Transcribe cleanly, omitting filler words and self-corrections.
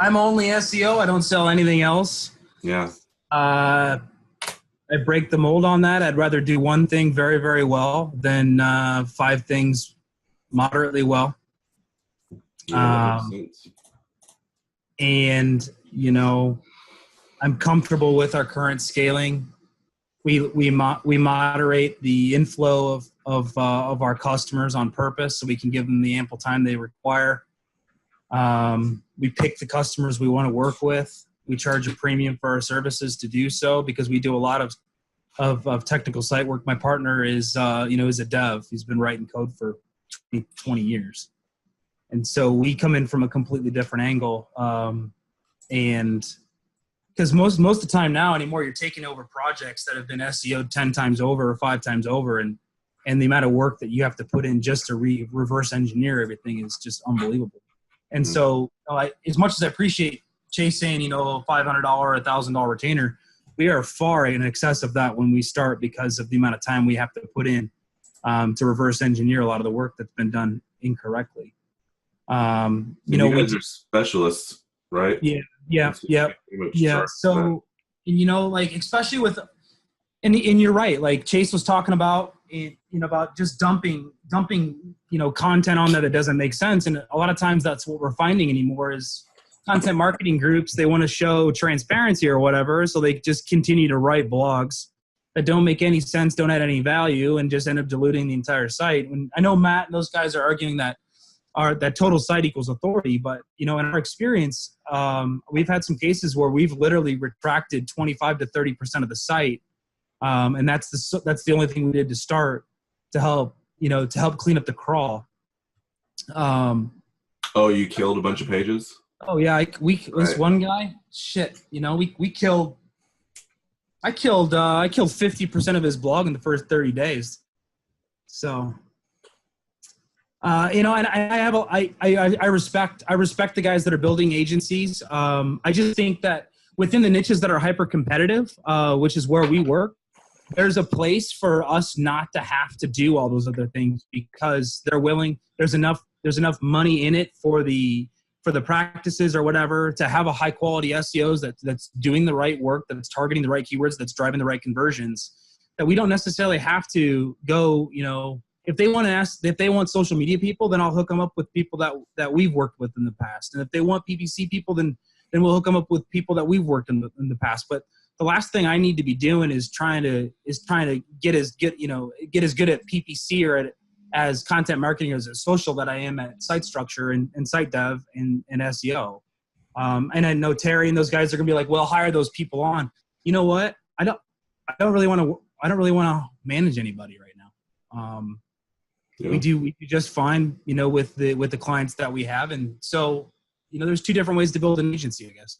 I'm only SEO. I don't sell anything else. Yeah. I break the mold on that. I'd rather do one thing very, very well than 5 things moderately well. Yeah, that makes sense. And, I'm comfortable with our current scaling. We moderate the inflow of our customers on purpose so we can give them the ample time they require. We pick the customers we want to work with. We charge a premium for our services to do so because we do a lot of technical site work. My partner is a dev. He's been writing code for 20 years. And so we come in from a completely different angle. And because most of the time now anymore, you're taking over projects that have been SEO'd 10 times over or 5 times over. And the amount of work that you have to put in just to reverse engineer everything is just unbelievable. And so as much as I appreciate Chase saying, $500, $1,000 retainer, we are far in excess of that when we start because of the amount of time we have to put in to reverse engineer a lot of the work that's been done incorrectly. You guys are specialists, right? Yeah. So, especially with, and you're right. Like Chase was talking about, about just dumping, content on there that doesn't make sense. And a lot of times that's what we're finding anymore is content marketing groups. They want to show transparency or whatever. So they just continue to write blogs that don't make any sense, don't add any value, and just end up diluting the entire site. And I know Matt and those guys are arguing that total site equals authority. But, in our experience, we've had some cases where we've literally retracted 25 to 30% of the site. And that's the only thing we did to start to help clean up the crawl. You killed a bunch of pages? Oh yeah. This one guy, I killed 50% of his blog in the first 30 days. So, and I respect the guys that are building agencies. I just think that within the niches that are hyper competitive, which is where we work, there's a place for us not to have to do all those other things because they're willing. There's enough money in it for the practices or whatever to have a high quality SEOs that's doing the right work, that's targeting the right keywords, that's driving the right conversions, that we don't necessarily have to go, if they want social media people, then I'll hook them up with people that we've worked with in the past. And if they want PPC people, then we'll hook them up with people that we've worked in the past. But the last thing I need to be doing is trying to get as good at PPC or as content marketing as a social that I am at site structure and site dev and SEO. And I know Terry and those guys are gonna be like, well, hire those people on. You know what? I don't really want to manage anybody right now. We do just fine, with the clients that we have. And so, there's 2 different ways to build an agency, I guess.